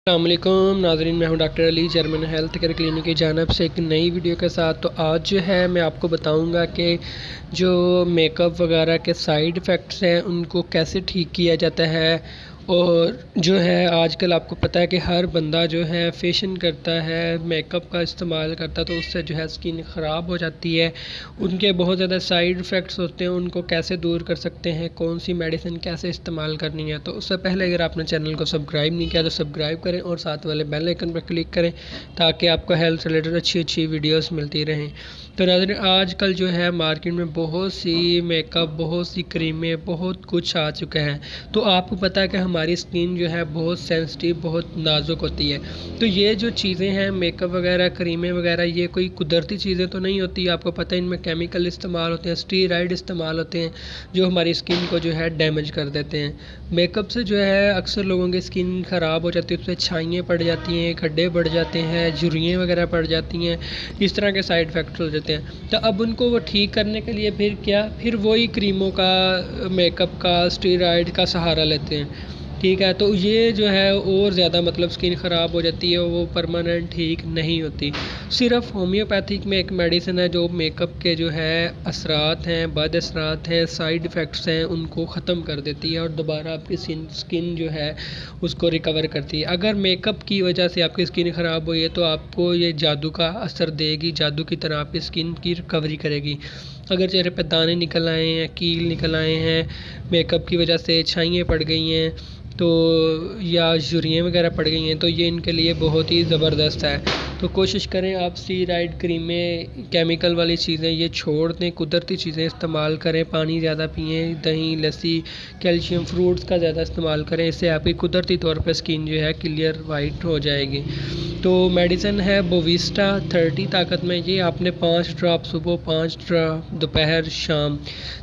السلام علیکم ناظرین، میں ہوں ڈاکٹر علی، چیئرمین ہیلتھ کیئر کلینک کی جانب سے ایک نئی ویڈیو کے ساتھ۔ تو آج جو ہے میں آپ کو بتاؤں گا کہ جو میک اپ وغیرہ کے سائیڈ ایفیکٹس ہیں ان کو کیسے ٹھیک کیا جاتا ہے۔ اور جو ہے آج کل آپ کو پتہ ہے کہ ہر بندہ جو ہے فیشن کرتا ہے، میک اپ کا استعمال کرتا ہے، تو اس سے جو ہے اسکن خراب ہو جاتی ہے۔ ان کے بہت زیادہ سائیڈ ایفیکٹس ہوتے ہیں، ان کو کیسے دور کر سکتے ہیں، کون سی میڈیسن کیسے استعمال کرنی ہے۔ تو اس سے پہلے اگر آپ نے چینل کو سبسکرائب نہیں کیا تو سبسکرائب کریں اور ساتھ والے بیل آئکن پر کلک کریں تاکہ آپ کو ہیلتھ ریلیٹڈ اچھی ویڈیوز ملتی رہیں۔ تو ناظرین، آج کل جو ہے مارکیٹ میں بہت سی میک اپ، بہت سی کریمیں، بہت کچھ آ چکا ہے۔ تو آپ کو پتہ ہے کہ ہماری اسکن جو ہے بہت سینسٹیو، بہت نازک ہوتی ہے۔ تو یہ جو چیزیں ہیں، میک اپ وغیرہ، کریمیں وغیرہ، یہ کوئی قدرتی چیزیں تو نہیں ہوتی۔ آپ کو پتہ ہے ان میں کیمیکل استعمال ہوتے ہیں، اسٹیرائڈ استعمال ہوتے ہیں جو ہماری اسکن کو جو ہے ڈیمیج کر دیتے ہیں۔ میک اپ سے جو ہے اکثر لوگوں کی اسکن خراب ہو جاتی ہے، اس سے چھائیاں پڑ جاتی ہیں، کھڈے بڑھ جاتے ہیں، جھریاں وغیرہ پڑ جاتی ہیں، اس طرح کے سائیڈ ایفیکٹس ہو جاتے ہیں۔ تو اب ان کو وہ ٹھیک کرنے کے لیے پھر وہی کریموں کا، میک اپ کا، اسٹیرائڈ کا سہارا لیتے ہیں، ٹھیک ہے۔ تو یہ جو ہے اور زیادہ اسکن خراب ہو جاتی ہے، وہ پرماننٹ ٹھیک نہیں ہوتی۔ صرف ہومیوپیتھک میں ایک میڈیسن ہے جو میک اپ کے جو ہے اثرات ہیں، بد اثرات ہیں، سائیڈ ایفیکٹس ہیں، ان کو ختم کر دیتی ہے اور دوبارہ آپ کی اسکن جو ہے اس کو ریکور کرتی ہے۔ اگر میک اپ کی وجہ سے آپ کی اسکن خراب ہوئی ہے تو آپ کو یہ جادو کا اثر دے گی، جادو کی طرح آپ کی اسکن کی ریکوری کرے گی۔ اگر چہرے پہ دانے نکل آئے ہیں، کیل نکل آئے ہیں، میک اپ کی وجہ سے چھائیاں پڑ گئی ہیں تو یا جھریاں وغیرہ پڑ گئی ہیں، تو یہ ان کے لیے بہت ہی زبردست ہے۔ تو کوشش کریں آپ اسٹیرائڈ کریمیں، کیمیکل والی چیزیں یہ چھوڑ دیں، قدرتی چیزیں استعمال کریں، پانی زیادہ پئیں، دہی، لسی، کیلشیم، فروٹس کا زیادہ استعمال کریں، اس سے آپ کی قدرتی طور پہ اسکن جو ہے کلیئر وائٹ ہو جائے گی۔ تو میڈیسن ہے بوویسٹا 30 طاقت میں، یہ آپ نے 5 ڈراپ صبح، 5 ڈراپ دوپہر، شام،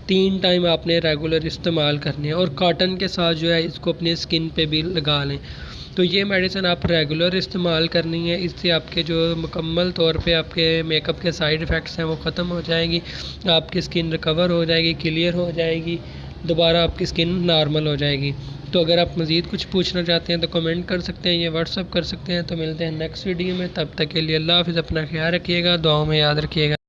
3 ٹائم آپ نے ریگولر استعمال کرنے ہیں، اور کاٹن کے ساتھ جو ہے اس کو اپنے اسکن پہ بھی لگا لیں۔ تو یہ میڈیسن آپ ریگولر استعمال کرنی ہے، اس سے آپ کے جو مکمل طور پہ آپ کے میک اپ کے سائیڈ ایفیکٹس ہیں وہ ختم ہو جائیں گی، آپ کی اسکن ریکور ہو جائے گی، کلیئر ہو جائے گی، دوبارہ آپ کی اسکن نارمل ہو جائے گی۔ تو اگر آپ مزید کچھ پوچھنا چاہتے ہیں تو کمنٹ کر سکتے ہیں یا واٹس اپ کر سکتے ہیں۔ تو ملتے ہیں نیکسٹ ویڈیو میں، تب تک کے لیے اللہ حافظ، اپنا خیال رکھیے گا، دعاؤں میں یاد رکھیے گا۔